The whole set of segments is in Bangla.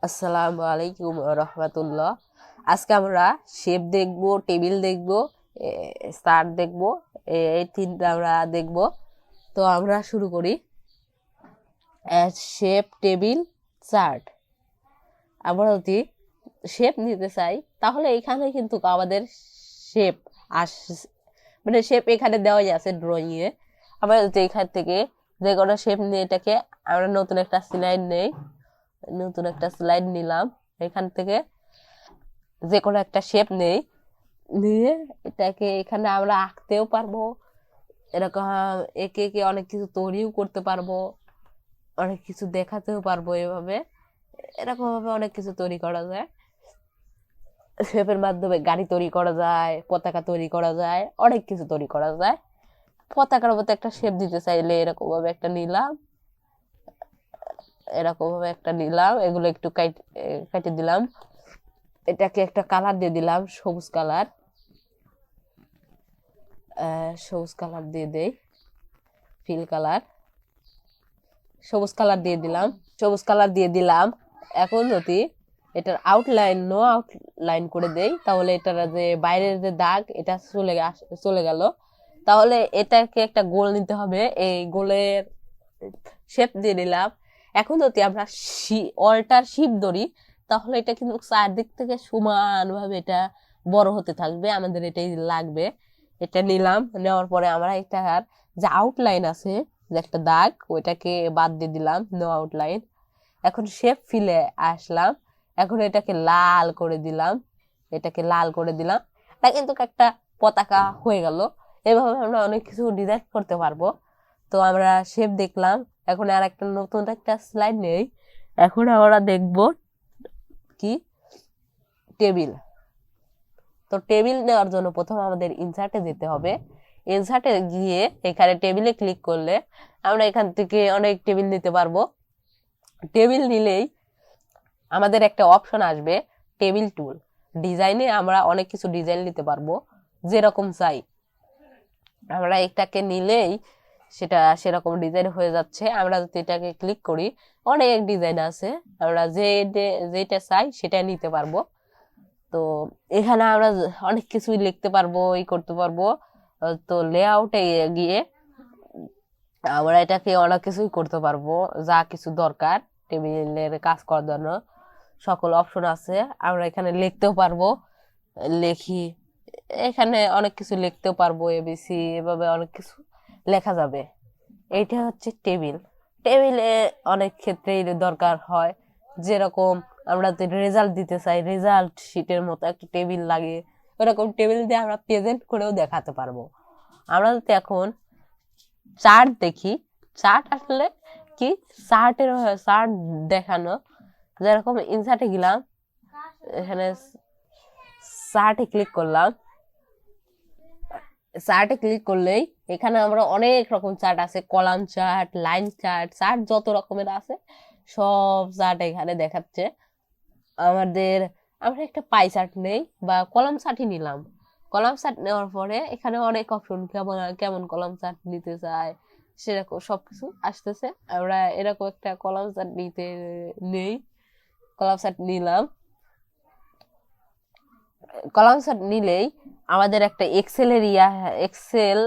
আসসালামু আলাইকুম রহমতুল্লাহ। আজকে আমরা শেপ দেখব, টেবিল দেখব, স্টার দেখব, এই তিনটা আমরা দেখব। তো আমরা শুরু করি। Shape, table, chart. আমরা যদি শেপ নিতে চাই তাহলে এখানে কিন্তু আমাদের শেপ আস মানে শেপ এখানে দেওয়াই আছে ড্রয়িং এ। আমরা যদি এখান থেকে যে কোনো শেপ নিয়ে এটাকে আমরা নতুন একটা স্লাইড নিলাম। এখান থেকে যে কোনো একটা শেপ নিয়ে এটাকে এখানে আমরা আঁকতেও পারবো, এরকম একে একে অনেক কিছু তৈরিও করতে পারবো, অনেক কিছু দেখাতেও পারবো। এরকম ভাবে অনেক কিছু তৈরি করা যায়। শেপের মাধ্যমে গাড়ি তৈরি করা যায়, পতাকা তৈরি করা যায়, অনেক কিছু তৈরি করা যায়। পতাকার মতো একটা শেপ দিতে চাইলে এরকম ভাবে একটা নিলাম, এগুলো একটু কেটে দিলাম। এটাকে একটা কালার দিয়ে দিলাম, সবুজ কালার দিয়ে দেই, ফিল কালার, সবুজ কালার দিয়ে দিলাম। এখন যদি এটার নো আউটলাইন করে দেই তাহলে এটার যে বাইরের যে দাগ এটা চলে গেল। তাহলে এটাকে একটা গোল নিতে হবে, এই গোলের শেপ দিয়ে নিলাম। এখন যদি আমরা অল্টার শিপ ধরি তাহলে এটা কিন্তু চারদিক থেকে সমানভাবে এটা বড় হতে থাকবে, আমাদের এটাই লাগবে। এটা নিলাম, নেওয়ার পরে আমরা এটার যে আউটলাইন আছে, যে একটা দাগ, ওইটাকে বাদ দিয়ে দিলাম, নো আউটলাইন। এখন শেপ ফিলে আসলাম, এখন এটাকে লাল করে দিলাম। এটা কিন্তু একটা পতাকা হয়ে গেল। এভাবে আমরা অনেক কিছু ডিজাইন করতে পারবো। তো আমরা শেপ দেখলাম, এখন আর একটা নতুন একটা স্লাইড নেই। এখন আমরা দেখব কি, টেবিল। তো টেবিল নেওয়ার জন্য প্রথম আমাদের ইনসার্টে যেতে হবে। ইনসার্টে গিয়ে এখানে টেবিলে ক্লিক করলে আমরা এখান থেকে অনেক টেবিল নিতে পারবো। টেবিল নিলেই আমাদের একটা অপশন আসবে, টেবিল টুল। ডিজাইনে আমরা অনেক কিছু ডিজাইন নিতে পারবো, যেরকম চাই। আমরা এটাকে নিলেই সেটা সেরকম ডিজাইন হয়ে যাচ্ছে। আমরা যদি এটাকে ক্লিক করি, অনেক ডিজাইন আছে, আমরা যেটা চাই সেটা নিতে পারবো। তো এখানে আমরা অনেক কিছুই লিখতে পারবো, করতে পারবো। তো লেআউটে গিয়ে আমরা এটাকে অনেক কিছুই করতে পারবো, যা কিছু দরকার টেবিলের কাজ করার জন্য সকল অপশন আছে। আমরা এখানে লিখতেও পারবো, লেখি, এখানে অনেক কিছু লিখতেও পারবো, এবিসি, এভাবে অনেক কিছু লেখা যাবে। এইটা হচ্ছে টেবিল। টেবিলে অনেক ক্ষেত্রেই দরকার হয়, যেরকম আমরা যদি রেজাল্ট দিতে চাই, রেজাল্ট শিটের মতো একটা টেবিল লাগে, ওরকম টেবিল দিয়ে আমরা প্রেজেন্ট করেও দেখাতে পারবো। আমরা যদি এখন চার্ট দেখি, চার্ট আসলে কি, চার্ট দেখানো, যেরকম ইনসার্টে গেলাম, এখানে চার্টে ক্লিক করলেই এখানে আমরা অনেক রকম চার্ট আছে, কলাম চার্ট, লাইন চার্ট, যত রকমের আছে সব চার্ট এখানে দেখাচ্ছে। আমরা একটা পাই চার্ট নেই বা কলাম চার্টই নিলাম। কলাম চার্ট নেওয়ার পরে এখানে অনেক অপশন, কেমন কলাম চার্ট নিতে চায় সেরকম সবকিছু আসতেছে। আমরা এরকম একটা কলাম চার্ট নেই, কলাম চার্ট নিলাম। কলাম চার্ট নিলেই আমাদের একটা এক্সেল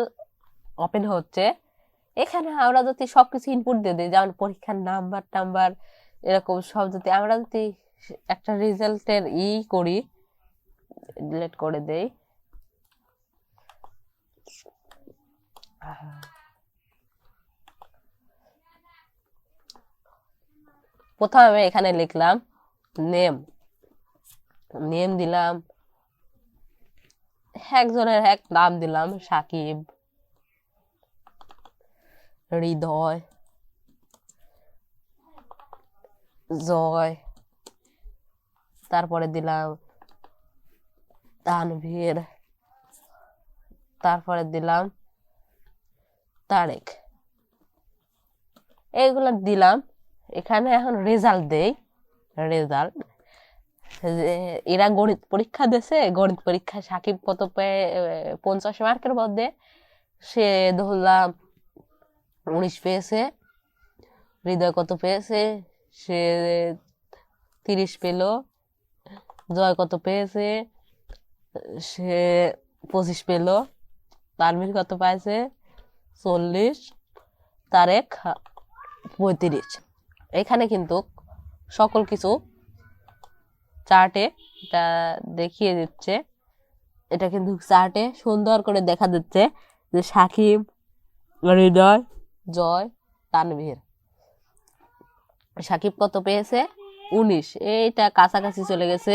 ওপেন হচ্ছে। এখানে আমরা যদি সবকিছু ইনপুট দিয়ে দিই, যেমন পরীক্ষার নাম্বার এরকম সব, যদি আমরা একটা রেজাল্টের করি, ডিলিট করে দেই, প্রথমে এখানে লিখলাম নেম দিলাম, একজনের এক নাম দিলাম, সাকিব, হৃদয়, জয়, তারপরে দিলাম তানভীর, তারপরে দিলাম তারেক, এইগুলো দিলাম। এখানে এখন রেজাল্ট দেই। এরা গণিত পরীক্ষা দিয়েছে, গণিত পরীক্ষায় সাকিব কত পেয়ে, 50 মার্কের মধ্যে সে ধরলাম 19 পেয়েছে। হৃদয় কত পেয়েছে, সে 30 পেল। জয় কত পেয়েছে? সে 25 পেল। তানভীর কত পাইছে? 40। তারেক 35। এখানে কিন্তু সকল কিছু চার্টে এটা দেখিয়ে দিচ্ছে। এটা কিন্তু চার্টে সুন্দর করে দেখা দিচ্ছে যে সাকিব, হৃদয়, জয়, তানভীর। সাকিব কত পেয়েছে? 19। এইটা কাছাকাছি চলে গেছে।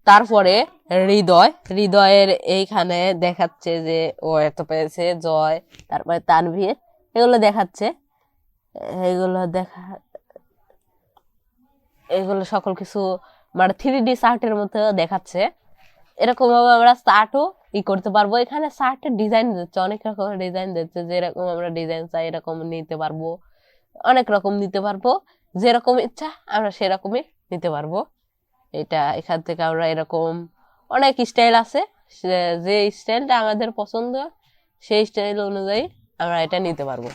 তারপরে হৃদয়ের এইখানে দেখাচ্ছে যে ও এত পেয়েছে। জয়, তারপরে তানভীর, এগুলো দেখাচ্ছে। এগুলো সকল কিছু মানে 3D চার্টের মতো দেখাচ্ছে। এরকম ভাবে আমরা চার্টও করতে পারবো। এখানে চার্টের ডিজাইন দিচ্ছে, অনেক রকমের ডিজাইন দিচ্ছে। যেরকম আমরা ডিজাইন চাই এরকম নিতে পারবো, অনেক রকম নিতে পারবো। যেরকম ইচ্ছা আমরা সেরকমই নিতে পারবো। এখান থেকে আমরা এরকম অনেক স্টাইল আছে, যে স্টাইলটা আমাদের পছন্দ সেই স্টাইল অনুযায়ী আমরা এটা নিতে পারবো।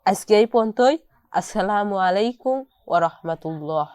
আজকে এই পর্যন্তই। আসসালামু আলাইকুম ওয়া রাহমাতুল্লাহ।